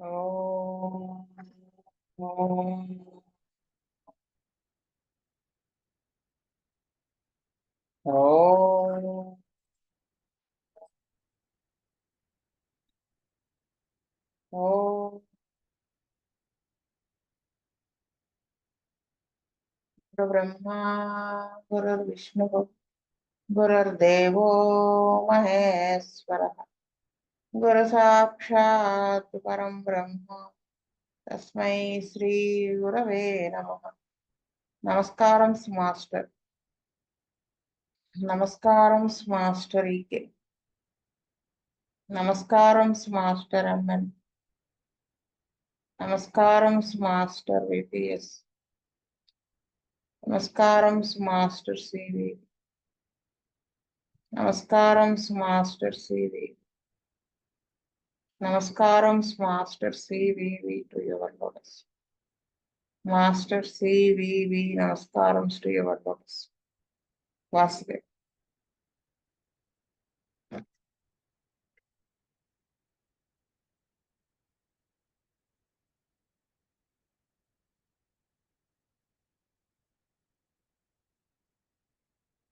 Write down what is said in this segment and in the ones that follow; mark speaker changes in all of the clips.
Speaker 1: ఓం ఓం ఓం ఓం గురుబ్రహ్మా గురుర్విష్ణు గురుర్దేవో మహేశ్వర గురు సాక్షాత్ పరం బ్రహ్మ తస్మై శ్రీ గురవే నమః. నమస్కారం మాస్టర్. నమస్కారం మాస్టర్ ఈకే. నమస్కారం మాస్టర్ ఎంఎన్. నమస్కారం మాస్టర్ విపిఎస్. నమస్కారం మాస్టర్ సివి. నమస్కారం మాస్టర్ సివి. నమస్కారం master CVV to your lotus. Master CVV నమస్కారం to your lotus. Vasudev.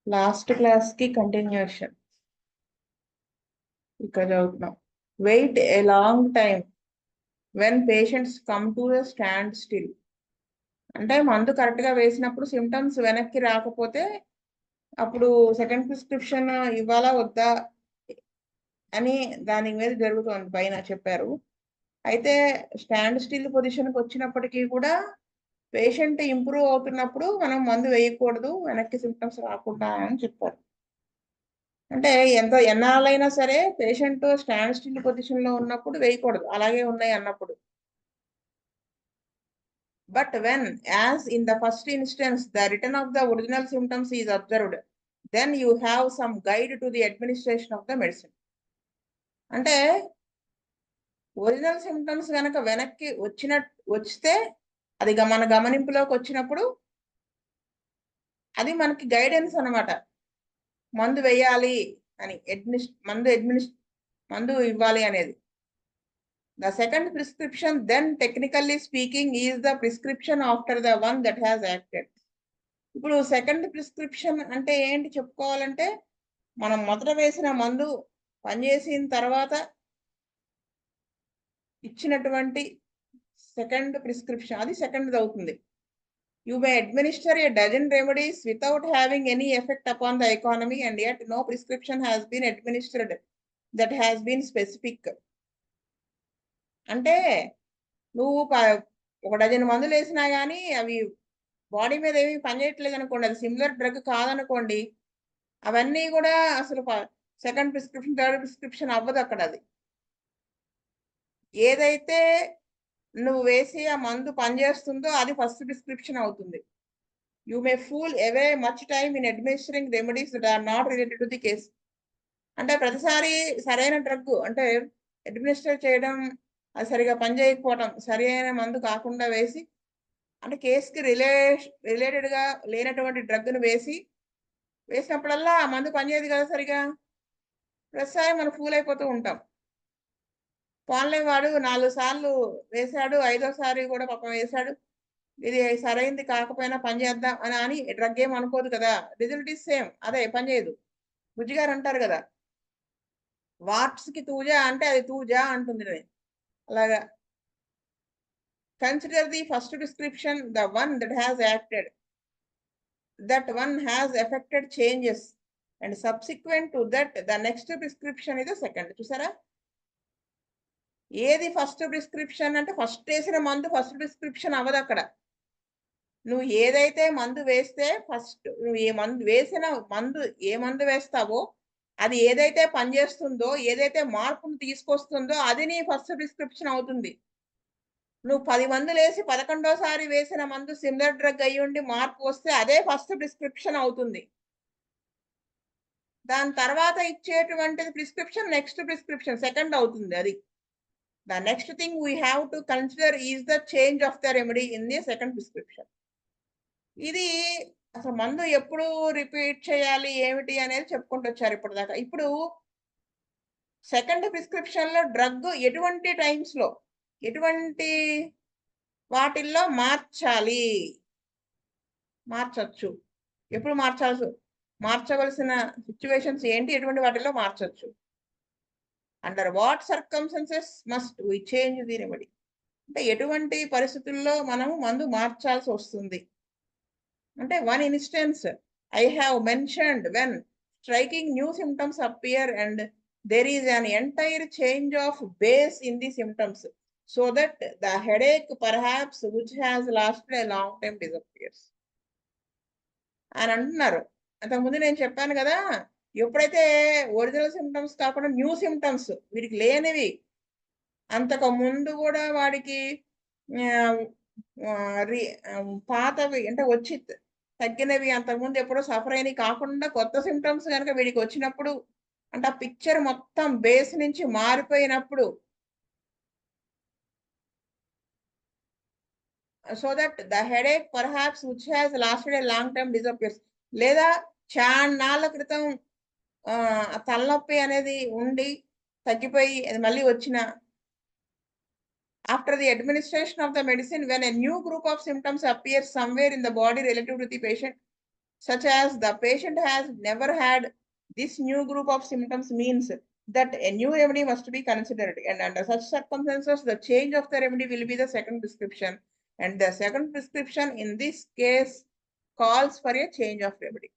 Speaker 1: Last class కి కంటిన్యూషన్ ఇక్కడ చదువుతున్నాం. Wait a long time when patients come to a stand still. అంటే మందు కరెక్ట్ గా వేసినప్పుడు సిమ్టమ్స్ వెనక్కి రాకపోతే అప్పుడు సెకండ్ ప్రిస్క్రిప్షన్ ఇవ్వాలా వద్దా అని దాని మీద జరుగుతోంది పైన చెప్పారు. అయితే స్టాండ్ స్టిల్ పొజిషన్కి వచ్చినప్పటికీ కూడా పేషెంట్ ఇంప్రూవ్ అవుతున్నప్పుడు మనం మందు వేయకూడదు వెనక్కి సిమ్టమ్స్ రాకుండా అని చెప్పారు. అంటే ఎంత ఎన్నాళ్ళైనా సరే పేషెంట్ స్టాండ్ స్టిల్ పొజిషన్ లో ఉన్నప్పుడు వేయకూడదు, అలాగే ఉన్నాయి అన్నప్పుడు. But when as in the first instance the return of the original symptoms is observed, then you have some guide to the administration of the medicine. అంటే ఒరిజినల్ సిమ్టమ్స్ కనుక వెనక్కి వస్తే అది మన గమనింపులోకి వచ్చినప్పుడు అది మనకి గైడెన్స్ అనమాట. మందు వేయాలి అని, మందు ఇవ్వాలి అనేది. The second prescription, then technically speaking, is the prescription after the one that has acted. ఇప్పుడు సెకండ్ ప్రిస్క్రిప్షన్ అంటే ఏంటి చెప్పుకోవాలంటే, మనం మొదట వేసిన మందు పనిచేసిన తర్వాత ఇచ్చినటువంటి సెకండ్ ప్రిస్క్రిప్షన్, అది సెకండ్ అవుతుంది. You may administer a dozen remedies without having any effect upon the economy, and yet no prescription has been administered that has been specific. అంటే నువ్వు ఒక డజన్ మందులు వేసినా కానీ అవి బాడీ మీద ఏమి పనిచేయట్లేదు అనుకోండి, అది సిమిలర్ డ్రగ్ కాదనుకోండి, అవన్నీ కూడా అసలు సెకండ్ ప్రిస్క్రిప్షన్ థర్డ్ ప్రిస్క్రిప్షన్ అవ్వదు అక్కడ. అది ఏదైతే నువ్వు వేసి ఆ మందు పనిచేస్తుందో అది ఫస్ట్ ప్రిస్క్రిప్షన్ అవుతుంది. You may fool away much time in administering remedies that are not related to the case. అంటే ప్రతిసారి సరైన డ్రగ్ అంటే అడ్మినిస్టర్ చేయడం, అది సరిగా పనిచేయకపోవడం, సరి అయిన మందు కాకుండా వేసి, అంటే కేసుకి రిలేటెడ్గా లేనటువంటి డ్రగ్ను వేసినప్పుడల్లా ఆ మందు పనిచేయదు కదా సరిగా. ప్రతిసారి మనం ఫూల్ అయిపోతూ ఉంటాం. పోన్లే వాడు 4 సార్లు వేశాడు, 5వ సారి కూడా పాపం వేశాడు, ఇది సరైంది కాకపోయినా పని చేద్దాం అని డ్రగ్ ఏం అనుకోదు కదా. రిజల్ట్ ఈస్ సేమ్, అదే పనిచేయదు. బుజ్జి గారు అంటారు కదా, వాట్స్ కి తూజా అంటే అది తూజా అంటుంది. అలాగా consider the first prescription the one that has acted, that one has affected changes, and subsequent to that the next prescription is the second. చూసారా, ఏది ఫస్ట్ ప్రిస్క్రిప్షన్ అంటే ఫస్ట్ వేసిన మందు ఫస్ట్ ప్రిస్క్రిప్షన్ అవ్వదు అక్కడ. నువ్వు ఏదైతే మందు వేస్తే ఫస్ట్ నువ్వు ఏ మందు వేస్తావో అది ఏదైతే పనిచేస్తుందో, ఏదైతే మార్పును తీసుకొస్తుందో అది నీ ఫస్ట్ ప్రిస్క్రిప్షన్ అవుతుంది. నువ్వు 10 మందులు వేసి 11వ సారి వేసిన మందు సిమిలర్ డ్రగ్ అయ్యి ఉండి మార్పు వస్తే అదే ఫస్ట్ ప్రిస్క్రిప్షన్ అవుతుంది. దాని తర్వాత ఇచ్చేటువంటిది ప్రిస్క్రిప్షన్ నెక్స్ట్ ప్రిస్క్రిప్షన్ సెకండ్ అవుతుంది. అది the next thing we have to consider is the change of the remedy in the second prescription. ఇది అసలు మందు ఎప్పుడు రిపీట్ చేయాలి ఏమిటి అనేది చెప్పుకుంటూ వచ్చారు ఇప్పటిదాకా. ఇప్పుడు సెకండ్ ప్రిస్క్రిప్షన్ లో డ్రగ్ ఎటువంటి టైమ్స్ లో ఎటువంటి వాటిల్లో మార్చచ్చు. ఎప్పుడు మార్చవలసిన సిచ్యువేషన్స్ ఏంటి, ఎటువంటి వాటిల్లో మార్చచ్చు. Under what circumstances must we change the remedy. అంటే ఎటువంటి పరిస్థితుల్లో మనం మందు మార్చాల్సి వస్తుంది అంటే, one instance I have mentioned when striking new symptoms appear and there is an entire change of base in the symptoms so that the headache perhaps which has lasted a long time disappears అని అంటున్నారు. అంతకుముందు నేను చెప్పాను కదా, ఎప్పుడైతే original symptoms కాకుండా new symptoms వీడికి లేనివి, అంతకు ముందు కూడా వాడికి పాతవి అంటే వచ్చి తగ్గినవి, అంతకుముందు ఎప్పుడో సఫర్ అయినవి కాకుండా కొత్త సిమ్టమ్స్ కనుక వీడికి వచ్చినప్పుడు, అంటే ఆ పిక్చర్ మొత్తం బేస్ నుంచి మారిపోయినప్పుడు, so that the headache perhaps which has lasted a long time disappears. లేదా చాన్నాళ్ళ క్రితం తలనొప్పి అనేది ఉండి తగ్గిపోయి అది మళ్ళీ వచ్చిన, after the administration of the medicine, when a new group of symptoms appears somewhere in the body relative to the patient, such as the patient has never had this new group of symptoms, means that a new remedy must be considered, and under such circumstances the change of the remedy will be the second prescription, and the second prescription in this case calls for a change of remedy.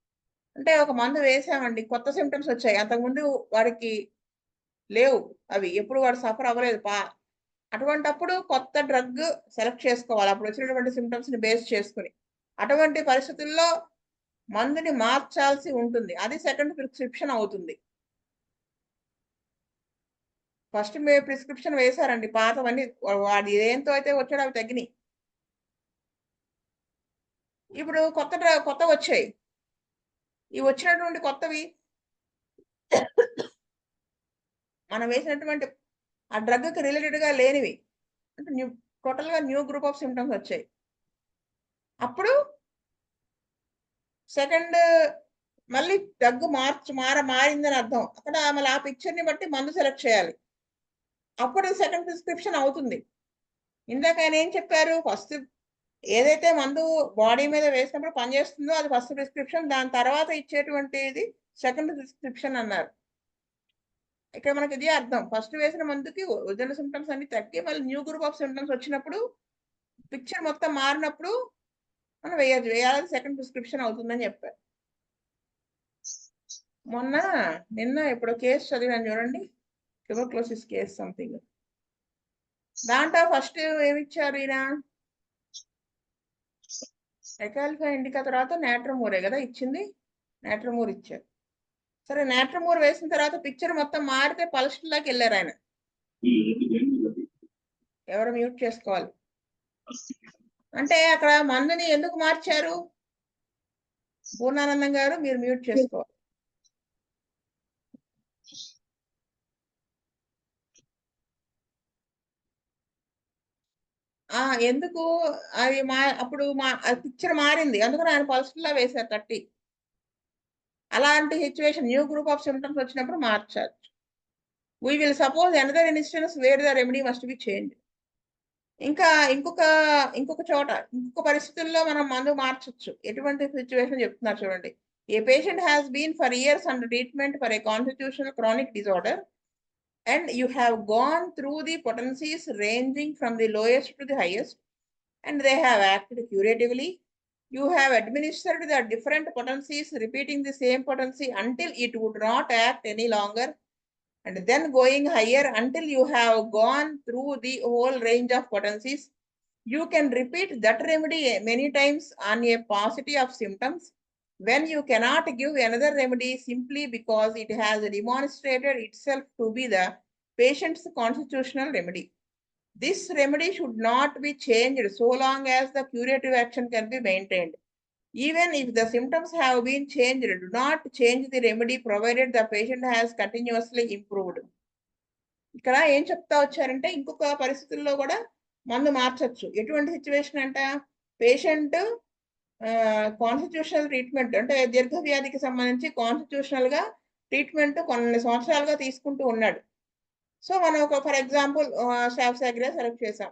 Speaker 1: అంటే ఒక మందు వేసామండి, కొత్త symptoms వచ్చాయి, అంతకుముందు వాడికి లేవు, అవి ఎప్పుడు వాడు సఫర్ అవ్వలేదు, అటువంటప్పుడు కొత్త డ్రగ్ సెలెక్ట్ చేసుకోవాలి, అప్పుడు వచ్చినటువంటి సిమ్టమ్స్ ని బేస్ చేసుకుని. అటువంటి పరిస్థితుల్లో మందుని మార్చాల్సి ఉంటుంది, అది సెకండ్ ప్రిస్క్రిప్షన్ అవుతుంది. ఫస్ట్ ప్రిస్క్రిప్షన్ వేశారండి, పాతవన్నీ వాడి ఏంతో అయితే వచ్చాడు అవి తగ్గినాయి, ఇప్పుడు కొత్త వచ్చాయి. ఈ వచ్చినటువంటి కొత్తవి మనం వేసినటువంటి ఆ డ్రగ్ కి రిలేటెడ్ గా లేనివి, అంటే టోటల్ గా న్యూ గ్రూప్ ఆఫ్ సిమ్టమ్స్ వచ్చాయి. అప్పుడు సెకండ్ మళ్ళీ డ్రగ్ మారిందని అర్థం. అక్కడ మళ్ళీ ఆ పిక్చర్ ని బట్టి మందు సెలెక్ట్ చేయాలి, అప్పుడు సెకండ్ ప్రిస్క్రిప్షన్ అవుతుంది. ఇందాక ఆయన ఏం చెప్పారు, ఫస్ట్ ఏదైతే మందు బాడీ మీద వేసినప్పుడు పనిచేస్తుందో అది ఫస్ట్ ప్రిస్క్రిప్షన్, దాని తర్వాత ఇచ్చేటువంటిది సెకండ్ ప్రిస్క్రిప్షన్ అన్నారు. ఇక్కడ మనకి ఇది అర్థం, ఫస్ట్ వేసిన మందుకి ఒరిజినల్ సిమ్టమ్స్ అన్ని తగ్గి మళ్ళీ న్యూ గ్రూప్ ఆఫ్ సిమ్టమ్స్ వచ్చినప్పుడు, పిక్చర్ మొత్తం మారినప్పుడు మనం వేయాలి, సెకండ్ ప్రిస్క్రిప్షన్ అవుతుందని చెప్పారు. నిన్న ఎప్పుడో కేసు చదివాను చూడండి, ట్యూబర్క్లోసిస్ కేసు సంథింగ్, దాంట్లో ఫస్ట్ ఏమిచ్చారు ఈయన, ఎకాల్ఫా ఇండికా తర్వాత నాట్రమూరే కదా ఇచ్చింది, నాట్రమూర్ ఇచ్చారు. సరే నాట్రమూర్ వేసిన తర్వాత పిక్చర్ మొత్తం మారితే పల్స్లాకి వెళ్ళారు ఆయన. ఎవరు మ్యూట్ చేసుకోవాలి అంటే, అక్కడ మందుని ఎందుకు మార్చారు, పూర్ణానందం గారు మీరు మ్యూట్ చేసుకోవాలి. ఎందుకు అది అప్పుడు పిక్చర్ మారింది, అందుకని ఆయన పల్స్లా వేశారు 30. అలాంటి situation new group of symptoms వచ్చినప్పుడు మార్చారు. We will suppose another instance where the remedy must be changed. ఇంకా ఇంకొక చోట ఇంకొక పరిస్థితుల్లో మనం మందు మార్చొచ్చు. ఎటువంటి సిచ్యువేషన్ చెప్తున్నారు చూడండి. A patient has been for years under treatment for a constitutional chronic disorder and you have gone through the potencies ranging from the lowest to the highest, and they have acted curatively. You have administered the different potencies, repeating the same potency until it would not act any longer, and then going higher until you have gone through the whole range of potencies. You can repeat that remedy many times on a paucity of symptoms when you cannot give another remedy simply because it has demonstrated itself to be the patient's constitutional remedy. This remedy should not be changed so long as the curative action can be maintained. Even if the symptoms have been changed, do not change the remedy provided the patient has continuously improved. ఇక్కడ ఏం చెప్తా వచ్చారంటే, ఇంకొక పరిస్థితుల్లో కూడా మందు మార్చొచ్చు. ఎటువంటి సిచ్యువేషన్ అంట, పేషెంట్ కాన్స్టిట్యూషనల్ ట్రీట్మెంట్ అంటే దీర్ఘ వ్యాధికి సంబంధించి కాన్స్టిట్యూషనల్ గా ట్రీట్మెంట్ కొన్ని సంవత్సరాలుగా తీసుకుంటూ ఉన్నాడు. సో మనం ఒక ఫర్ ఎగ్జాంపుల్ స్టాఫ్సాగ్రియా సెలెక్ట్ చేసాం.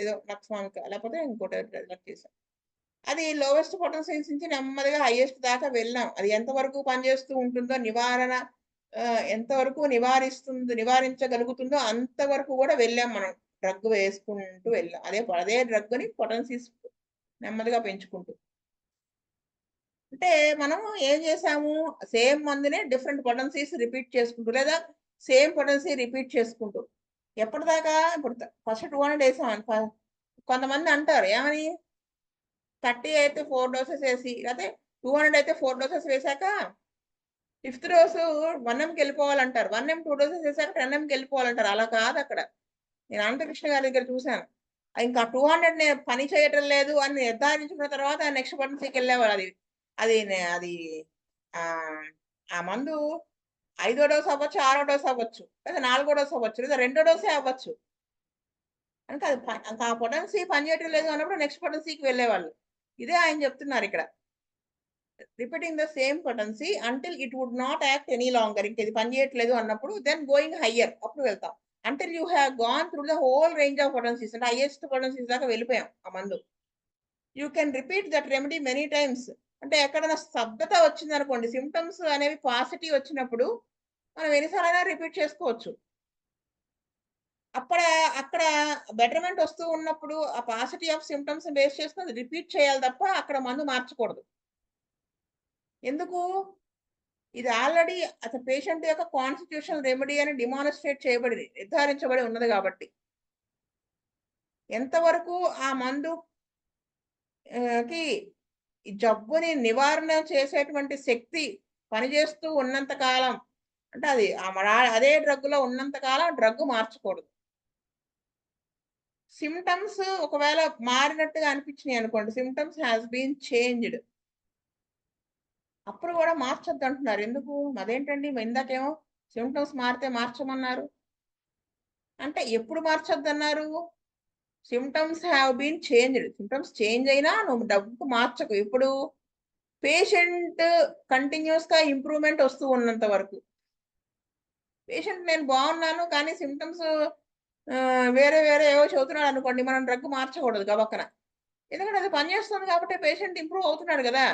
Speaker 1: ఏదో లక్స్వామిక లేకపోతే ఇంకోటి సెలెక్ట్ చేసాం. అది లోవెస్ట్ పొటెన్షియల్స్ నుంచి నెమ్మదిగా హైయెస్ట్ దాకా వెళ్ళాం. అది ఎంతవరకు పనిచేస్తూ ఉంటుందో నివారణ ఎంతవరకు నివారించగలుగుతుందో అంతవరకు కూడా వెళ్ళాం మనం. డ్రగ్ వేసుకుంటూ వెళ్ళాం. అదే డ్రగ్‌ని పొటెన్సీస్ నెమ్మదిగా పెంచుకుంటూ. అంటే మనము ఏం చేసాము, సేమ్ మందునే డిఫరెంట్ పొటెన్సీస్ రిపీట్ చేసుకుంటూ లేదా సేమ్ పొటెన్సీ రిపీట్ చేసుకుంటూ. ఎప్పటిదాకా ఇప్పుడు ఫస్ట్ 200 ఏసాం. కొంతమంది అంటారు ఏమని 30 అయితే 4 డోసెస్ ఏసి లేతే 200 అయితే 4 డోసెస్ వేశాక ఫిఫ్త్ డోసు 1 ఎంకెళ్ళిపోవాలంటారు. 1 ఎం 2 డోసెస్ ఏసాక 10 ఎంకెళ్ళిపోవాలంటారు. అలా కాదక్కడ. నేను అనంతకృష్ణ గారి దగ్గర చూసాను. ఇంకా 200 పని చేయటం లేదు అని నిర్ధారించుకున్న తర్వాత నెక్స్ట్ పొటెన్సీకెళ్ళేవారు. అది ఆ మందు 5వ డోస్ అవ్వచ్చు, 6వ డోస్ అవ్వచ్చు, లేదా 4వ డోస్ అవ్వచ్చు, లేదా 2వ డోసే అవ్వచ్చు. అంటే అది ఆ పొటెన్సీ పనిచేయటం లేదు అన్నప్పుడు నెక్స్ట్ పొటెన్సీకి వెళ్ళేవాళ్ళు. ఇదే ఆయన చెప్తున్నారు ఇక్కడ. Repeating the same potency until it would not act any longer. ఇంక ఇది పనిచేయట్లేదు అన్నప్పుడు దెన్ గోయింగ్ హయ్యర్ అప్పుడు వెళ్తాం. Until you have gone through the whole range of potencies అంటే హైయెస్ట్ పొటెన్సీస్ దాకా వెళ్ళిపోయాం ఆ మందు. You can repeat that remedy many times. అంటే ఎక్కడైనా స్తబ్దత వచ్చిందనుకోండి, సిమ్టమ్స్ అనేవి పాజిటివ్ వచ్చినప్పుడు మనం ఎన్నిసార్లైనా రిపీట్ చేసుకోవచ్చు. అక్కడ బెటర్మెంట్ వస్తూ ఉన్నప్పుడు ఆ పాజిటీ ఆఫ్ సిమ్టమ్స్ బేస్ చేసుకొని రిపీట్ చేయాలి తప్ప అక్కడ మందు మార్చకూడదు. ఎందుకు? ఇది ఆల్రెడీ అసలు పేషెంట్ యొక్క కాన్స్టిట్యూషనల్ రెమెడీ అని డిమాన్‌స్ట్రేట్ చేయబడింది. నిర్ధారించబడి ఉన్నది కాబట్టి. ఎంతవరకు ఆ మందు కి ఈ జబ్బుని నివారణ చేసేటువంటి శక్తి పనిచేస్తూ ఉన్నంత కాలం అంటే అది అదే డ్రగ్‌లో ఉన్నంత కాలం డ్రగ్ మార్చకూడదు. సిమ్టమ్స్ ఒకవేళ మారినట్టుగా అనిపించినాయి అనుకోండి, సిమ్టమ్స్ హాస్ బీన్ చేంజ్డ్. అప్పుడు కూడా మార్చొద్దు అంటున్నారు. ఎందుకు? అదేంటండి ఇందాకేమో సిమ్టమ్స్ మారితే మార్చమన్నారు. అంటే ఎప్పుడు మార్చొద్దన్నారు? Symptoms have been changed. Symptoms change అయినా నువ్వు డ్రగ్ మార్చకు. ఎప్పుడు? పేషెంట్ కంటిన్యూయస్‌గా ఇంప్రూవ్‌మెంట్ వస్తూ ఉన్నంత వరకు. పేషెంట్ నేను బాగున్నాను కానీ సిమ్టమ్స్ వేరే వేరే ఏవో చెబుతున్నాడు అనుకోండి, మనం డ్రగ్ మార్చకూడదు గబక్కన. ఎందుకంటే అది పనిచేస్తుంది కాబట్టి పేషెంట్ ఇంప్రూవ్ అవుతున్నాడు గదా!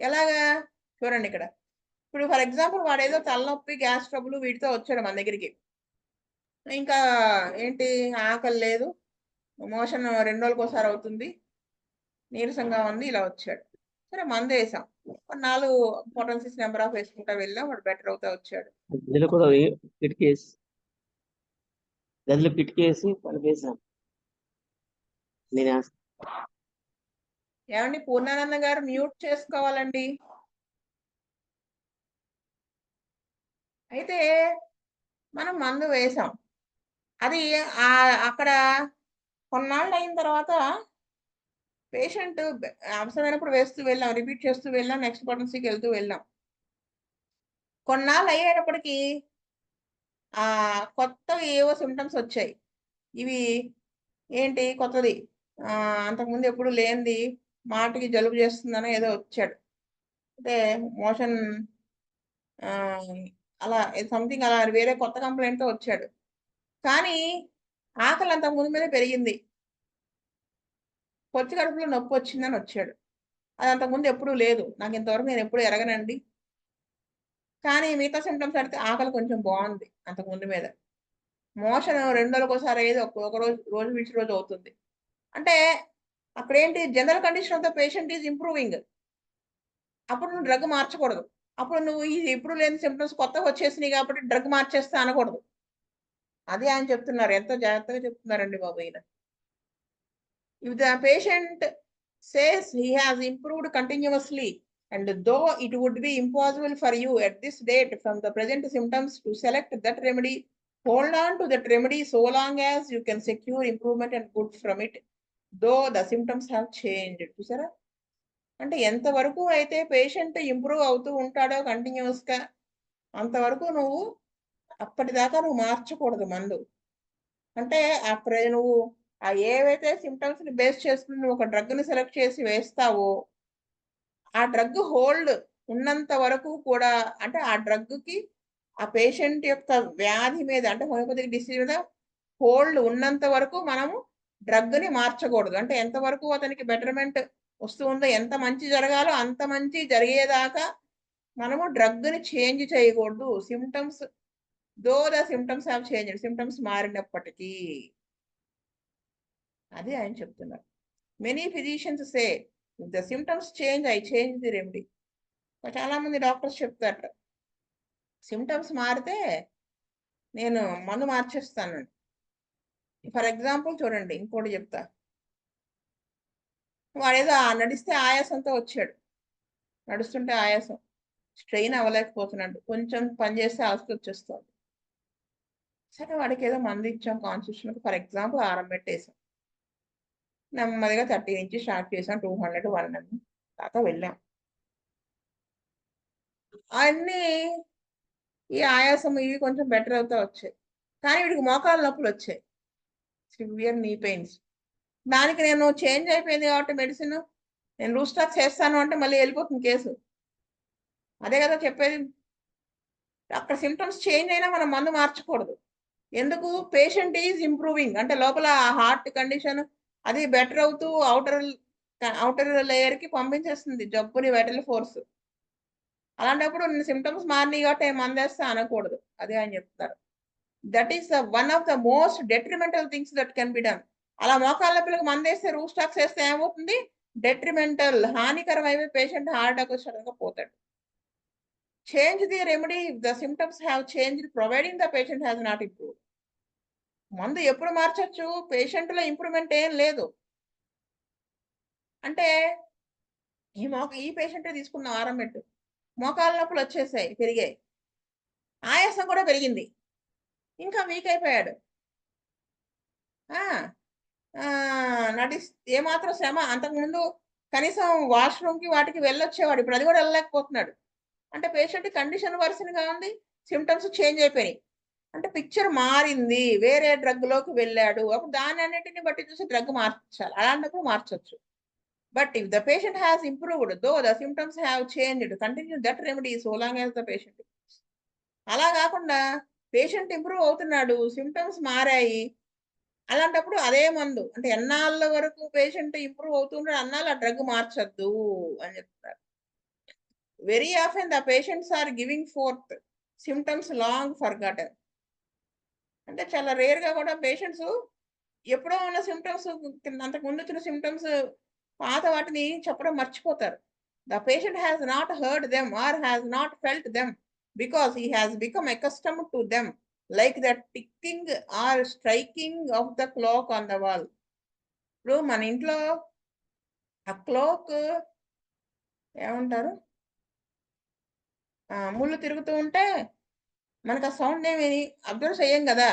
Speaker 1: ఎలాగా? చూడండి ఇక్కడ. ఇప్పుడు ఫర్ ఎగ్జాంపుల్ వాడేదో తలనొప్పి, గ్యాస్ ట్రబుల్ వీటితో వచ్చాడు మన దగ్గరికి. ఇంకా ఏంటి ఆకలి లేదు. మోషన్ 2 రోజులకోసారి అవుతుంది. నీరసంగా ఉంది ఇలా వచ్చాడు. సరే మందేసాం. కొన్నాళ్ళు పొటెన్సీస్ నంబర్ ఆఫ్ వేసుకుంటా వెళ్ళాం. వాడు బెటర్ అవుతా వచ్చాడు.
Speaker 2: గదిలో కూడా గదిలో కిటికేసి తలుపేసాం.
Speaker 1: ఏమండి పూర్ణానంద గారు మ్యూట్ చేసుకోవాలండి. అయితే మనం మందు వేసాం. అది అక్కడ కొన్నాళ్ళు అయిన తర్వాత పేషెంట్ అవసరమైనప్పుడు వేస్తూ వెళ్ళాం. రిపీట్ చేస్తూ వెళ్ళాం. నెక్స్ట్ పొటెన్సీకి వెళ్తూ వెళ్ళాం. కొన్నాళ్ళు అయ్యేటప్పటికి కొత్తవి ఏవో సిమ్టమ్స్ వచ్చాయి. ఇవి ఏంటి కొత్తది అంతకుముందు ఎప్పుడు లేనిది మాటకి జలుబు చేస్తుందనో ఏదో వచ్చాడు. అంటే మోషన్ అలా సంథింగ్ అలా వేరే కొత్త కంప్లైంట్‌తో వచ్చాడు. కానీ ఆకలి అంతకుముందు మీదే పెరిగింది. పొత్తి కడుపులో నొప్పొచ్చిందని వచ్చాడు. అది అంతకుముందు ఎప్పుడూ లేదు. నాకు ఇంతవరకు నేను ఎప్పుడు ఎరగనండి. కానీ మిగతా సిమ్టమ్స్ అడిగితే ఆకలి కొంచెం బాగుంది అంతకుముందు మీద. మోషన్ 2 రోజులకోసారి అయ్యేది ఒక రోజు విడిచి రోజు అవుతుంది. అంటే అక్కడేంటి general condition of the patient is improving. అప్పుడు నువ్వు డ్రగ్ మార్చకూడదు. అప్పుడు నువ్వు ఇది ఎప్పుడు లేని సిమ్టమ్స్ కొత్తగా వచ్చేసినాయి కాబట్టి డ్రగ్ మార్చేస్తా అనకూడదు. అదే ఆయన చెప్తున్నారు. ఎంతో జాగ్రత్తగా చెప్తున్నారండి బాబు ఈయన. If the patient says he has improved continuously and though it would be impossible for you at this date from the present symptoms to select that remedy, hold on to that remedy so long as you can secure improvement and good from it, though the symptoms have changed. చూసారా? అంటే ఎంతవరకు అయితే patient improve అవుతూ ఉంటాడో కంటిన్యూస్‌గా అంతవరకు నువ్వు అప్పటిదాకా నువ్వు మార్చకూడదు మందు. అంటే నువ్వు ఏవైతే సిమ్టమ్స్‌ని బేస్ చేసుకొని నువ్వు ఒక డ్రగ్‌ని సెలెక్ట్ చేసి వేస్తావో, ఆ డ్రగ్ హోల్డ్ ఉన్నంత వరకు కూడా అంటే ఆ డ్రగ్‌కి ఆ పేషెంట్ యొక్క వ్యాధి మీద అంటే హోమియోపతిక్ డిసీజ్ మీద హోల్డ్ ఉన్నంత వరకు మనము డ్రగ్ని మార్చకూడదు. అంటే ఎంతవరకు అతనికి బెటర్మెంట్ వస్తూ ఉందో, ఎంత మంచి జరగాలో అంత మంచి జరిగేదాకా మనము డ్రగ్ని చేంజ్ చేయకూడదు. Symptoms the symptoms have changed, symptoms మారినప్పటికీ. అది ఆయన చెప్తున్నారు. Many physicians say if the symptoms change I change the remedy. చాలా మంది డాక్టర్స్ చెప్తారట సిమ్టమ్స్ మారితే నేను మందు మార్చేస్తానండి. ఫర్ ఎగ్జాంపుల్ చూడండి, ఇంకోటి చెప్తా. వాడేదో నడిస్తే ఆయాసంతో వచ్చాడు, నడుస్తుంటే ఆయాసం, స్ట్రెయిన్ అవ్వలేకపోతున్నాడు, కొంచెం పని చేస్తే ఆస్తి వచ్చేస్తుంది. సరే వాడికి ఏదో మందు ఇచ్చాం కాన్స్టిట్యూషన్కి, ఫర్ ఎగ్జాంపుల్ ఆరం పెట్టేసాం. నెమ్మదిగా 30 నుంచి స్టార్ట్ చేసాం, 200 100 దాకా వెళ్ళాం. అన్నీ ఈ ఆయాసం ఇవి కొంచెం బెటర్ అవుతా వచ్చాయి, కానీ వీడికి మోకాళ్ళ నొప్పులు వచ్చాయి, సివియర్ నీ పెయిన్స్. దానికి నేను చేంజ్ అయిపోయింది కాబట్టి మెడిసిన్ నేను రూస్టాక్ చేస్తాను అంటే మళ్ళీ వెళ్ళిపోతుంది కేసు. అదే కదా చెప్పేది. అక్కడ సిమ్టమ్స్ చేంజ్ అయినా మనం మందు మార్చకూడదు. ఎందుకు? పేషెంట్ ఈజ్ ఇంప్రూవింగ్, అంటే లోపల హార్ట్ కండిషన్ అది బెటర్ అవుతూ అవుటర్ లేయర్ కి పంపించేస్తుంది జబ్బుని, వైటల్ ఫోర్స్. అలాంటప్పుడు సిమ్టమ్స్ మారినాయి కాబట్టి మందేస్తా అనకూడదు. అదే ఆయన చెప్తారు. That is one of the most detrimental things that can be done. అలా మోకాళ్ళ పిల్లకి మందేస్తే, రూస్టాక్స్ వేస్తే ఏమవుతుంది? డెట్రిమెంటల్, హానికరమైపోయి పేషెంట్ హార్ట్ అటాక్ వచ్చి సడన్గా పోతాడు. Change the remedy if the symptoms have changed providing the patient has not improve. మందు ఎప్పుడు మార్చొచ్చు? పేషెంట్లో ఇంప్రూవ్మెంట్ ఏం లేదు అంటే ఈ పేషెంటే తీసుకున్న ఆరం మెట్టు, మోకాళ్ళ నొప్పులు వచ్చేసాయి, పెరిగాయి, ఆయాసం కూడా పెరిగింది, ఇంకా వీక్ అయిపోయాడు. ఏమాత్రం శ్రమ, అంతకుముందు కనీసం వాష్రూమ్కి వాటికి వెళ్ళొచ్చేవాడు, ఇప్పుడు అది కూడా వెళ్ళలేకపోతున్నాడు. అంటే పేషెంట్ కండిషన్ వర్సన్గా ఉంది, సిమ్టమ్స్ చేంజ్ అయిపోయినాయి, అంటే పిక్చర్ మారింది, వేరే డ్రగ్లోకి వెళ్ళాడు. అప్పుడు దాని అన్నింటిని బట్టి చూసి డ్రగ్ మార్చాలి, అలాంటప్పుడు మార్చొచ్చు. But if the patient has improved though the symptoms have changed, continue that remedy so long as the patient. అలా కాకుండా పేషెంట్ ఇంప్రూవ్ అవుతున్నాడు, సిమ్టమ్స్ మారాయి, అలాంటప్పుడు అదే మందు, అంటే ఎన్నాళ్ళ వరకు పేషెంట్ ఇంప్రూవ్ అవుతుంటాడు అన్నాళ్ళు ఆ డ్రగ్ మార్చొద్దు అని చెప్తారు. Very often the patients are giving forth symptoms long forgotten. అంటే చాలా రేర్ గా కూడా పేషెంట్స్ ఎప్పుడో ఉన్న సిమ్టమ్స్, అంతకు ముందు వచ్చిన సిమ్టమ్స్, పాత వాటిని చెప్పడం మర్చిపోతారు. The patient has not heard them or has not felt them because he has become accustomed to them like the ticking or striking of the clock on the wall. ఇప్పుడు మన ఇంట్లో ఆ క్లాక్ ఏమంటారు, ముళ్ళు తిరుగుతూ ఉంటే మనకు ఆ సౌండ్ ఏమి అబ్జర్వ్ చేయం కదా,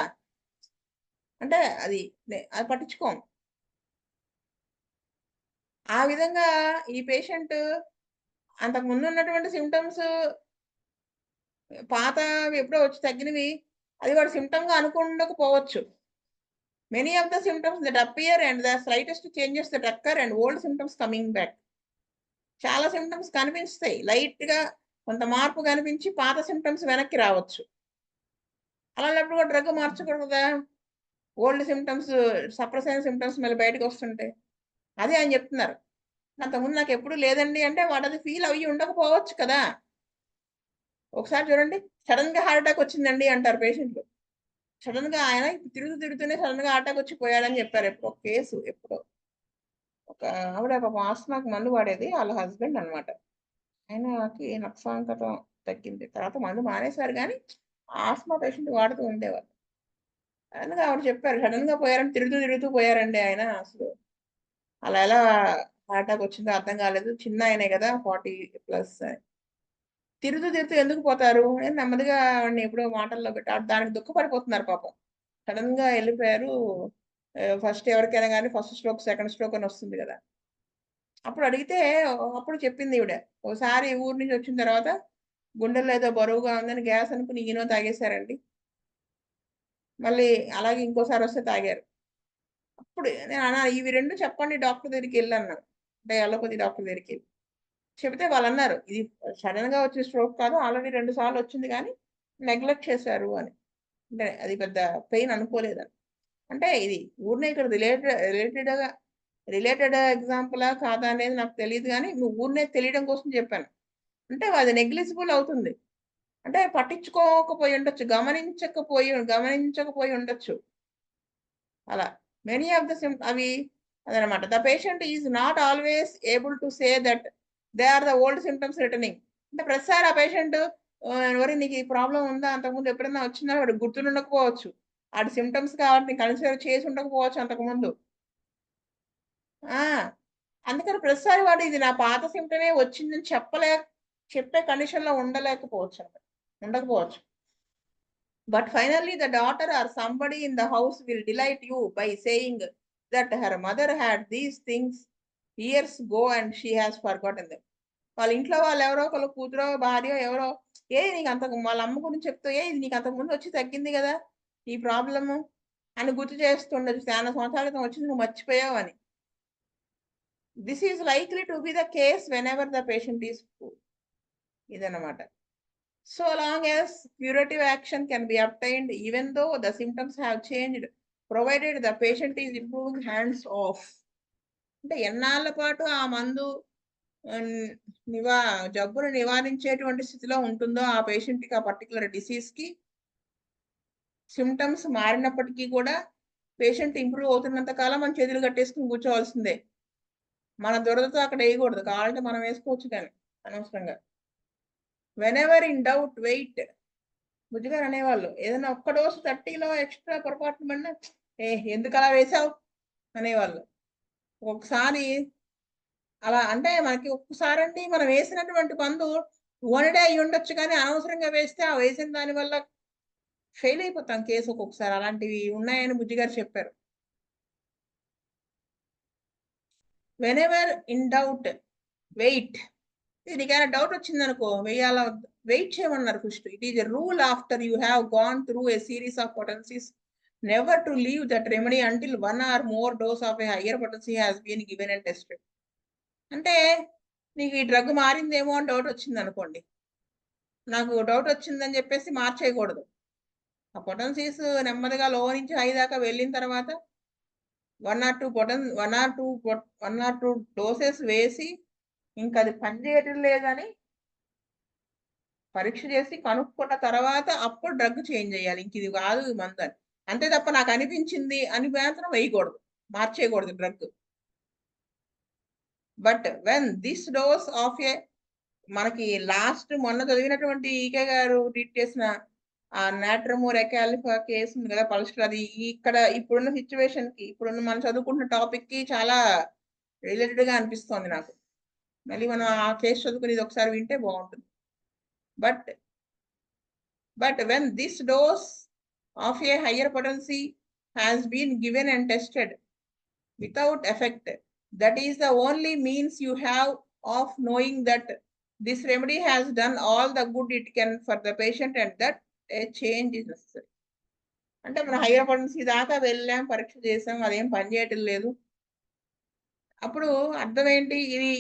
Speaker 1: అంటే అది పట్టించుకోం. ఆ విధంగా ఈ పేషెంట్ అంతకు ముందు ఉన్నటువంటి సిమ్టమ్స్ పాత ఎప్పుడో వచ్చి తగ్గినవి, అది వాడు సిమ్టమ్ గా అనుకుండకపోవచ్చు. Many of the symptoms that appear and the slightest changes that occur and old symptoms coming back. చాలా సిమ్టమ్స్ కనిపిస్తాయి, లైట్ గా కొంత మార్పు కనిపించి పాత సిమ్టమ్స్ వెనక్కి రావచ్చు. అలాంటప్పుడు కూడా డ్రగ్ మార్చకూడదు కదా. ఓల్డ్ సిమ్టమ్స్, సప్రెస్ అయిన సిమ్టమ్స్ మళ్ళీ బయటకు వస్తుంటాయి. అదే ఆయన చెప్తున్నారు. అంతకుముందు నాకు ఎప్పుడు లేదండి అంటే వాడు అది ఫీల్ అయ్యి ఉండకపోవచ్చు కదా. ఒకసారి చూడండి, సడన్ గా హార్ట్ అటాక్ వచ్చిందండి అంటారు పేషెంట్లు. సడన్ గా ఆయన తిరుగుతూనే సడన్ గా హార్ట్ అటాక్ వచ్చి పోయాడని చెప్పారు. ఎప్పుడో కేసు, ఎప్పుడో ఒక ఆవిడ పాపం ఆస్మాకి మందు వాడేది, వాళ్ళ హస్బెండ్ అనమాట. ఆయనకి నక్సాంకతం తగ్గింది, తర్వాత మందు మానేశారు, కానీ ఆస్మా పేషెంట్ వాడుతూ ఉండేవారు. అందుకే ఆవిడ చెప్పారు, సడన్ గా పోయారని, తిరుగుతూ పోయారండి ఆయన. అసలు అలా ఎలా హార్ట్ అటాక్ వచ్చిందో అర్థం కాలేదు, చిన్న ఆయనే కదా 40+. తిరుగుతూ ఎందుకు పోతారు అని నెమ్మదిగా వాడిని ఎప్పుడో మాటల్లో పెట్టారు. దానికి దుఃఖపడిపోతున్నారు పాపం. సడన్ గా వెళ్ళిపోయారు. ఫస్ట్ ఎవరికైనా కానీ ఫస్ట్ స్ట్రోక్, సెకండ్ స్ట్రోక్ అని వస్తుంది కదా. అప్పుడు అడిగితే అప్పుడు చెప్పింది ఈవిడ, ఒకసారి ఊరు నుంచి వచ్చిన తర్వాత గుండెల్లో ఏదో బరువుగా ఉందని గ్యాస్ అనుకుని ఈనో తాగేశారండి. మళ్ళీ అలాగే ఇంకోసారి వస్తే తాగారు. అప్పుడు నేను అన్నాను, ఇవి రెండు చెప్పండి డాక్టర్ దగ్గరికి వెళ్ళన్నాను, అంటే అలోపతి డాక్టర్ దగ్గరికి వెళ్ళి చెబితే వాళ్ళు అన్నారు, ఇది సడన్ గా వచ్చే స్ట్రోక్ కాదు, ఆల్రెడీ 2 సార్లు వచ్చింది, కానీ నెగ్లెక్ట్ చేశారు అని. అంటే అది పెద్ద పెయిన్ అనుకోలేదని. అంటే ఇది ఊరినే ఇక్కడ రిలేటెడ్ ఎగ్జాంపులా కాదా అనేది నాకు తెలియదు కానీ నువ్వు ఊరినే తెలియడం కోసం చెప్పాను. అంటే అది నెగ్లిజిబుల్ అవుతుంది. అంటే పట్టించుకోకపోయి ఉండొచ్చు, గమనించకపోయి ఉండొచ్చు. అలా మెనీ ఆఫ్ ద అవి అదనమాట. The patient is not always able to say that they are the old symptoms returning. అంటే ప్రతిసారి ఆ పేషెంట్ ఎవరి నీకు ఈ ప్రాబ్లం ఉందా, అంతకుముందు ఎప్పుడైనా వచ్చిందా వాడు గుర్తుండకపోవచ్చు. వాడి సిమ్టమ్స్ కాబట్టి కన్సిడర్ చేసి ఉండకపోవచ్చు అంతకుముందు. అందుకని ప్రతిసారి వాడు ఇది నా పాత సిమ్టమే వచ్చిందని చెప్పే కండిషన్ లో ఉండకపోవచ్చు. But finally, the daughter or somebody in the house will delight you by saying that her mother had these things years ago and she has forgotten them. వాళ్ళ ఇంట్లో వాళ్ళు ఎవరో ఒకళ్ళు కూతురో భార్య ఎవరో నీకు వాళ్ళ అమ్మ గురించి చెప్తూ ఇది నీకు అంతకుముందు వచ్చి తగ్గింది కదా ఈ ప్రాబ్లము అని గుర్తు చేస్తుండదు. చాలా సంవత్సరాల క్రితం వచ్చింది నువ్వు మర్చిపోయావు అని. This is likely to be the case when ever the patient is ఇదన్నమాట. So long as curative action can be obtained, even though the symptoms have changed, provided the patient is improving hands off. అంటే ఎన్నాళ్ళ పాటు ఆ మందు జబ్బును నివారించేటువంటి స్థితిలో ఉంటుందో ఆ పేషెంట్కి ఆ పర్టికులర్ డిసీజ్కి సిమ్టమ్స్ మారినప్పటికీ కూడా పేషెంట్ ఇంప్రూవ్ అవుతున్నంత కాలం మనం చేతులు కట్టేసుకుని కూర్చోవాల్సిందే. మన దురదతో అక్కడ వేయకూడదు, కావాలంటే మనం వేసుకోవచ్చు కానీ అనవసరంగా. Whenever in doubt wait. బుజ్జిగారు అనేవాళ్ళు ఏదైనా ఒక్క డోసు 30లో ఎక్స్ట్రా పొరపాటు పడినా ఎందుకు అలా వేసావు అనేవాళ్ళు. ఒకసారి అలా అంటే మనకి ఒక్కసారి అండి మనం వేసినటువంటి మందు 1 డే అయి ఉండొచ్చు కానీ అనవసరంగా వేస్తే ఆ వేసిన దాని వల్ల ఫెయిల్ అయిపోతాం కేసు ఒక్కొక్కసారి. అలాంటివి ఉన్నాయని బుజ్జిగారు చెప్పారు. Whenever in doubt wait. నీకైనా డౌట్ వచ్చింది అనుకో వేయాలా వెయిట్ చేయమన్నారు first. It is a rule after you have gone through a series of potencies never to leave that remedy until 1 or more dose of a higher potency has been given and tested. అంటే నీకు ఈ drug మారిందేమో అని doubt వచ్చింది అనుకోండి, నాకు doubt వచ్చిందని చెప్పేసి మార్చేయకూడదు. ఆ పొటెన్సీస్ నెమ్మదిగా లో నుంచి హై దాకా వెళ్ళిన తర్వాత 1 or 2 డోసెస్ వేసి ఇంకా అది పనిచేయటం లేదని పరీక్ష చేసి కనుక్కున్న తర్వాత అప్పుడు డ్రగ్ చేంజ్ చేయాలి. ఇంక ఇది కాదు మందు అని. అంతే తప్ప నాకు అనిపించింది అని మాత్రం వేయకూడదు, మార్చేయకూడదు drug. But when this dose of a మనకి లాస్ట్ మొన్న చదివినటువంటి ఈకే గారు ట్రీట్ చేసిన ఆ నాట్రమోర్ ఎకాలిఫా కేసు ఉంది కదా పల్స్టర్, అది ఇక్కడ ఇప్పుడున్న సిచ్యువేషన్ కి ఇప్పుడున్న మనం చదువుకుంటున్న టాపిక్ కి చాలా రిలేటెడ్ గా అనిపిస్తోంది నాకు. మళ్ళీ మనం ఆ కేసు చదువుకుని ఇది ఒకసారి వింటే బాగుంటుంది. But when this dose of a higher potency has been given and tested without effect, that is the only means you have of knowing that this remedy has done all the good it can for the patient and that a change is necessary. అంటే మనం hire potency దాకా వెళ్ళాం, పరీక్ష చేసాం, అదేం పనిచేయటం లేదు. అప్పుడు అర్థం ఏంటి,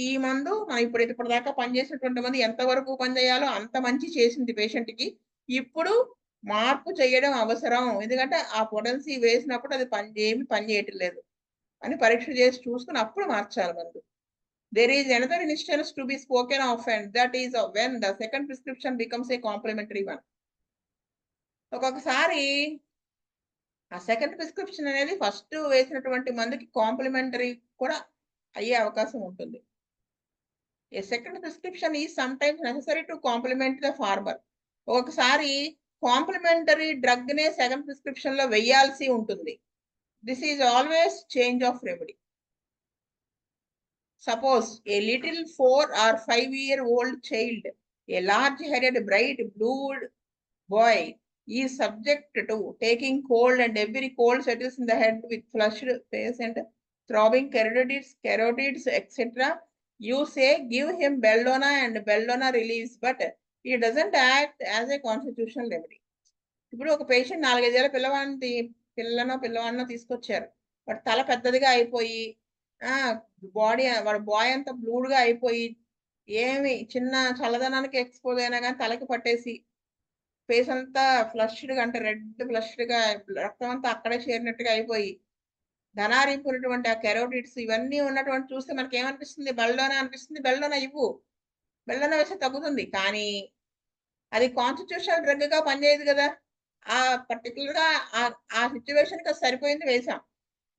Speaker 1: ఈ మందు మనం ఇప్పటిదాకా పనిచేసినటువంటి మంది ఎంతవరకు పనిచేయాలో అంత మంచి చేసింది పేషెంట్కి. ఇప్పుడు మార్పు చేయడం అవసరం, ఎందుకంటే ఆ పొటెన్సీ వేసినప్పుడు అది ఏమి పనిచేయటం లేదు అని పరీక్ష చేసి చూసుకుని అప్పుడు మార్చాలి మందు. There is another instance to be spoken of, and that is when the second prescription becomes a complementary one. ఒక్కొక్కసారి ఆ సెకండ్ ప్రిస్క్రిప్షన్ అనేది ఫస్ట్ వేసినటువంటి మందుకి కాంప్లిమెంటరీ కూడా అయ్యే అవకాశం ఉంటుంది. A second prescription is sometimes necessary to complement the former. ఒకసారి complementary drug నే సెకండ్ ప్రిస్క్రిప్షన్ లో వేయాల్సి ఉంటుంది. This is always change of remedy. Suppose a little 4 or 5-year-old child, a large-headed, bright-blued boy, is subject to taking cold, and every cold settles in the head with flushed face and throbbing carotids, etc. You say, give him belladonna and belladonna relieves, but it doesn't act as a constitutional remedy. ఇప్పుడు ఒక patient 4-5 ఏళ్ల పిల్లవాడినో తీసుకొచ్చారు. వాడు తల పెద్దదిగా అయిపోయి వాడి bye అంతా బ్లూడ్ గా అయిపోయి ఏమి చిన్న చల్లదనానికి ఎక్స్పోజ్ అయినా కానీ తలకి పట్టేసి ఫేస్ అంతా ఫ్లష్డ్గా, అంటే రెడ్ ఫ్లష్డ్గా, రక్తం అంతా అక్కడే చేరినట్టుగా అయిపోయి ధనారింపున్నటువంటి ఆ కెరోటిడ్స్ ఇవన్నీ ఉన్నటువంటి చూస్తే మనకి ఏమనిపిస్తుంది? బెల్లోనా అనిపిస్తుంది. బెల్లోనా ఇవ్వు, బెల్లోనా వేస్తే తగ్గుతుంది. కానీ అది కాన్స్టిట్యూషనల్ డ్రగ్ గా పనిచేయదు కదా. ఆ పర్టికులర్ గా ఆ సిచ్యువేషన్ కి సరిపోయింది వేసాం.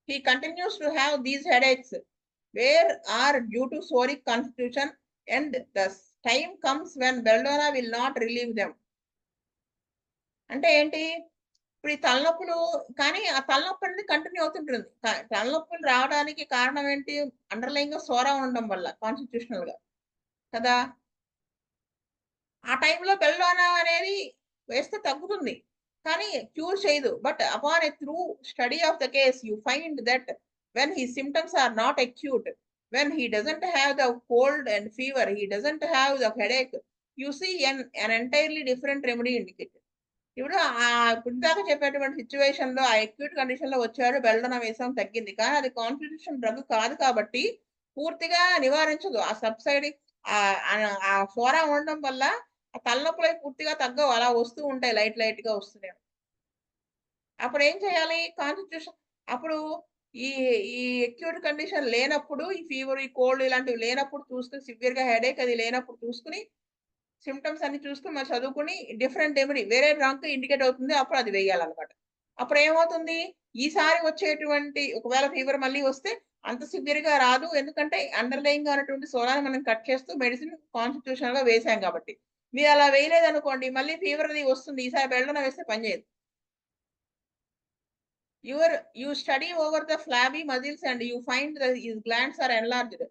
Speaker 1: He continues to have these headaches where are due to psoric constitution and the time comes when belladonna will not relieve them. అంటే ఏంటి? ఇప్పుడు ఈ తలనొప్పులు, కానీ ఆ తలనొప్పి అనేది కంటిన్యూ అవుతుంటుంది. తలనొప్పులు రావడానికి కారణం ఏంటి? అండర్లైన్ సోరా ఉండడం వల్ల కాన్స్టిట్యూషనల్ గా కదా. ఆ టైంలో బెల్లోనా అనేది వేస్తే తగ్గుతుంది, కానీ క్యూర్ చేయదు. But upon a thorough study of the case you find that when he symptoms are not acute, when he doesn't have the cold and fever, he doesn't have the headache, you see an entirely different remedy indicated. ఇప్పుడు ఇప్పుడు దాకా చెప్పేటువంటి situation లో ఆ acute condition లో వచ్చారు, బెల్లోనా వేసాం, తగ్గింది. కానీ అది కాన్స్టిట్యూషన్ డ్రగ్ కాదు కాబట్టి పూర్తిగా నివారించదు. ఆ సబ్సైడ్ ఆ ఫోరా ఉండడం వల్ల ఆ తలనొప్పులు అవి పూర్తిగా తగ్గవు. అలా వస్తూ ఉంటాయి, లైట్ లైట్ గా వస్తున్నాయి. అప్పుడు ఏం చేయాలి? కాన్స్టిట్యూషన్ అప్పుడు ఈ ఈ అక్యూట్ కండిషన్ లేనప్పుడు, ఈ ఫీవర్, ఈ కోల్డ్ ఇలాంటివి లేనప్పుడు చూసుకుని, సివియర్ గా హెడేక్ అది లేనప్పుడు చూసుకుని, సిమ్టమ్స్ అన్ని చూసుకుని మనం చదువుకుని డిఫరెంట్ రెమెడీ వేరే డ్రగ్ ఇండికేట్ అవుతుంది, అప్పుడు అది వేయాలన్నమాట. అప్పుడు ఏమవుతుంది? ఈసారి వచ్చేటువంటి ఒకవేళ ఫీవర్ మళ్ళీ వస్తే అంత సివియర్ గా రాదు. ఎందుకంటే అండర్లైన్ గా ఉన్నటువంటి సోరాన్ని మనం కట్ చేస్తూ మెడిసిన్ కాన్స్టిట్యూషనల్ గా వేసాం కాబట్టి. మీరు అలా వేయలేదనుకోండి, మళ్ళీ ఫీవర్ అది వస్తుంది. ఈసారి బెల్లోనా వేస్తే పనిచేయదు. You study over the flabby muscles and you find that his glands are enlarged,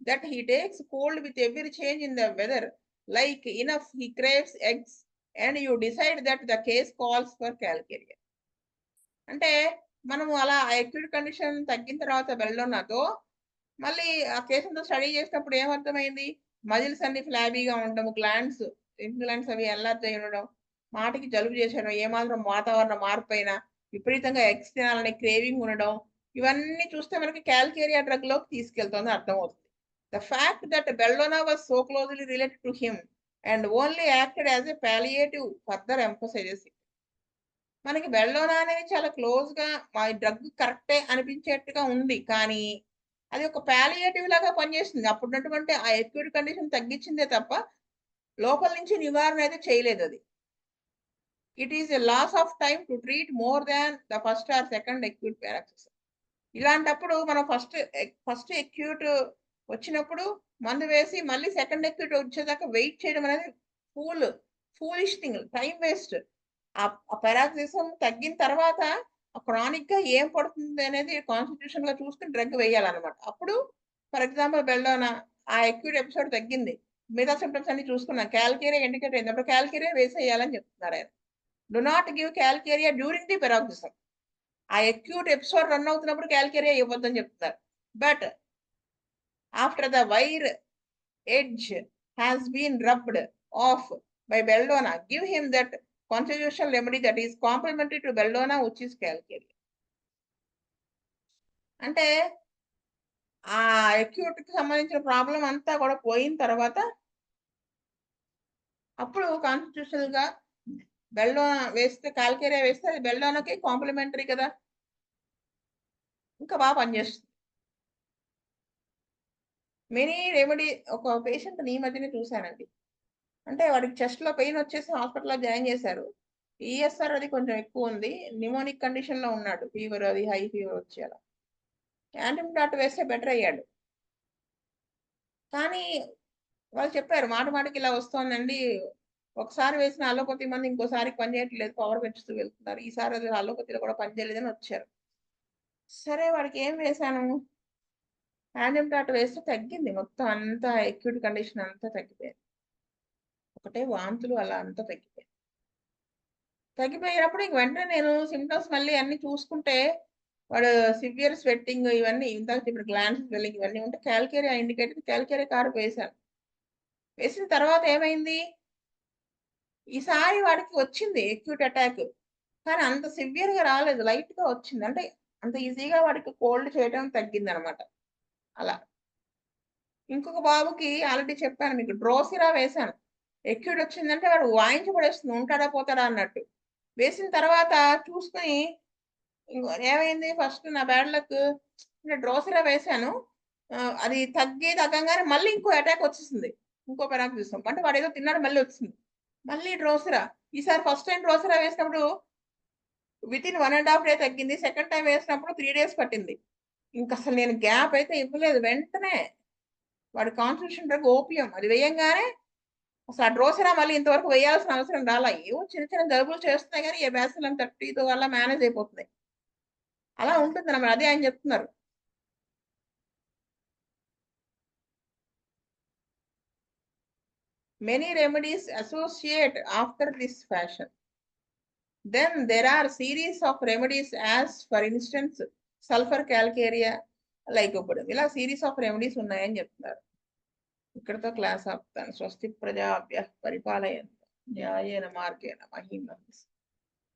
Speaker 1: that he takes cold with every change in the weather, like enough he craves eggs, and you decide that the case calls for calcaria. అంటే మనము అలా acute condition తగ్గిన తర్వాత బెల్లోనాతో మళ్ళీ ఆ కేసుతో study చేసినప్పుడు ఏమర్థమైంది? మజిల్స్ అన్ని ఫ్లాబీగా ఉండడం, గ్లాండ్స్ అవి ఎన్లార్జ్ అయి ఉండడం, మాటికి జలుబు చేసేయడం, ఏమాత్రం వాతావరణ మార్పు అయినా విపరీతంగా ఎగ్స్ తినాలనే క్రేవింగ్ ఉండడం, ఇవన్నీ చూస్తే మనకి క్యాల్కేరియా డ్రగ్ లోకి తీసుకెళ్తుంది అర్థమవుతుంది. The fact that belladonna was so closely related to him and only acted as a palliative further emphasises it. మనకి బెల్లోనా అనేది చాలా క్లోజ్ గా మా డ్రగ్ కరెక్టే అనిపించేట్టుగా ఉంది, కానీ అది ఒక పాలియేటివ్ లాగా పనిచేస్తుంది. అప్పుడున్నటువంటి ఆ అక్యూట్ కండిషన్ తగ్గించిందే తప్ప లోపల నుంచి నివారణ అయితే చేయలేదు అది. It is a loss of time to treat more than the first or second acute paroxysm. ఇలాంటప్పుడు మనం ఫస్ట్ అక్యూట్ వచ్చినప్పుడు మందు వేసి మళ్ళీ సెకండ్ అక్యూట్ వచ్చేదాకా వెయిట్ చేయడం అనేది ఫూలిష్ థింగ్, టైం వేస్ట్. ఆ పారాక్సిస్ తగ్గిన తర్వాత క్రానిక్ గా ఏం పడుతుంది అనేది కాన్స్టిట్యూషన్ గా చూసుకుని డ్రగ్ వేయాలన్నమాట. అప్పుడు ఫర్ ఎగ్జాంపుల్ బెల్లోనా ఆ అక్యూట్ ఎపిసోడ్ తగ్గింది, మిగతా సిమ్టమ్స్ అన్ని చూసుకున్నాం, క్యాల్కేరియా ఇండికేట్ అయింది, అప్పుడు క్యాల్కేరియా వేసేయాలని చెప్తున్నారు ఆయన. Do not give calcarea during the paroxysm. ఆ అక్యూట్ ఎపిసోడ్ రన్ అవుతున్నప్పుడు క్యాల్కేరియా ఇవ్వద్దని చెప్తున్నారు. But after the wire edge has been rubbed off by belladonna, give him that constitutional remedy that is complementary to belladonna, which is calcaria. అంటే ఆ acute కి సంబంధించిన problem అంతా కూడా పోయిన తర్వాత అప్పుడు కాన్స్టిట్యూషనల్ గా బెల్లోనా వేస్తే, కాల్కేరియా వేస్తే అది బెల్లోనాకి కాంప్లిమెంటరీ కదా, ఇంకా బాగా పనిచేస్తుంది. Mini remedy. ఒక పేషెంట్ ఈ మధ్యనే చూశానండి. అంటే వాడికి చెస్ట్ లో పెయిన్ వచ్చేసి హాస్పిటల్లో జాయిన్ చేశారు. ఈఎస్ఆర్ అది కొంచెం ఎక్కువ ఉంది, నిమోనిక్ కండిషన్ లో ఉన్నాడు, ఫీవర్ అది హై ఫీవర్ వచ్చేలా. యాంటీబయాటిక్ వేస్తే బెటర్ అయ్యాడు. కానీ వాళ్ళు చెప్పారు మాట మాటకి ఇలా వస్తోందండి, ఒకసారి వేసిన అలోపతి మంది ఇంకోసారికి పనిచేయట్లేదు, పవర్ పెంచుతూ వెళ్తున్నారు, ఈసారి అది అలోపతిలో కూడా పనిచేయలేదని వచ్చారు. సరే వాడికి ఏం వేశాను? యాంటీబయాటిక్ వేస్తే తగ్గింది, మొత్తం అంతా అక్యూట్ కండిషన్ అంతా తగ్గిపోయింది. ఒకటే వాంతులు అలా అంతా తగ్గిపోయినప్పుడు ఇంక వెంటనే నేను సిమ్టమ్స్ మళ్ళీ అన్ని చూసుకుంటే వాడు సివియర్ స్వెట్టింగ్ ఇవన్నీ ఇందాక ఇప్పుడు గ్లాండ్స్ స్వెల్లింగ్ ఇవన్నీ ఉంటే క్యాల్కేరియా ఇండికేటెడ్, క్యాల్కేరియా కారపు వేశాను. వేసిన తర్వాత ఏమైంది? ఈసారి వాడికి వచ్చింది అక్యూట్ అటాక్, కానీ అంత సివియర్ గా రాలేదు, లైట్ గా వచ్చింది. అంటే అంత ఈజీగా వాడికి కోల్డ్ చేయడం తగ్గింది అనమాట. అలా ఇంకొక బాబుకి ఆల్రెడీ చెప్పాను మీకు, డ్రోసిరా వేశాను. ఎక్యూట్ వచ్చిందంటే వాడు వాయించి పడేస్తుంది, ఉంటాడా పోతాడా అన్నట్టు. వేసిన తర్వాత చూసుకుని ఏమైంది, ఫస్ట్ నా బ్యాడ్ లక్ డ్రోసరా వేశాను, అది తగ్గంగానే మళ్ళీ ఇంకో అటాక్ వచ్చేసింది, ఇంకో పెరాక్సిస్. అంటే వాడు ఏదో తిన్నాడు, మళ్ళీ వచ్చింది, మళ్ళీ డ్రోసరా. ఈసారి ఫస్ట్ టైం డ్రోసరా వేసినప్పుడు వితిన్ 1.5 డే తగ్గింది. సెకండ్ టైం వేసినప్పుడు 3 days పట్టింది. ఇంకా అసలు నేను గ్యాప్ అయితే ఇవ్వలేదు, వెంటనే వాడి కాన్స్టిట్యూషన్ డ్రగ్ ఓపియం అది వేయంగానే అసలు ఆ డ్రోసరా మళ్ళీ ఇంతవరకు వేయాల్సిన అవసరం రాలా. ఏవో చిన్న చిన్న జలుబులు చేస్తున్నాయి కానీ ఏ బ్యాసిలం 30 వల్ల మేనేజ్ అయిపోతుంది. అలా ఉంటుంది అన్నమాట. అదే ఆయన చెప్తున్నారు. Many remedies associate after this fashion. Then there are series of remedies, as for instance sulfur calcarea, lycopodium. ఇలా సిరీస్ ఆఫ్ రెమెడీస్ ఉన్నాయని చెప్తున్నారు. ఇక్కడతో క్లాస్ ఆపుతాను. స్వస్తి ప్రజాభ్య పరిపాలయంత న్యాయేన మార్గేణ మహీం మహీస్.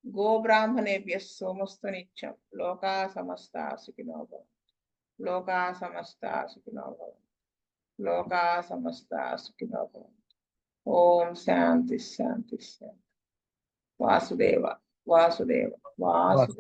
Speaker 1: గోబ్రాహ్మణేభ్య సోమస్తు నిత్యం. లోకా సమస్తా సుఖినో భవంతు. లోకా సమస్తా సుఖినో భవంతు. లోకా సమస్తా సుఖినో భవంతు. ఓం శాంతి శాంతి శాంతి. వాసుదేవ వాసుదేవ వాసుదేవ.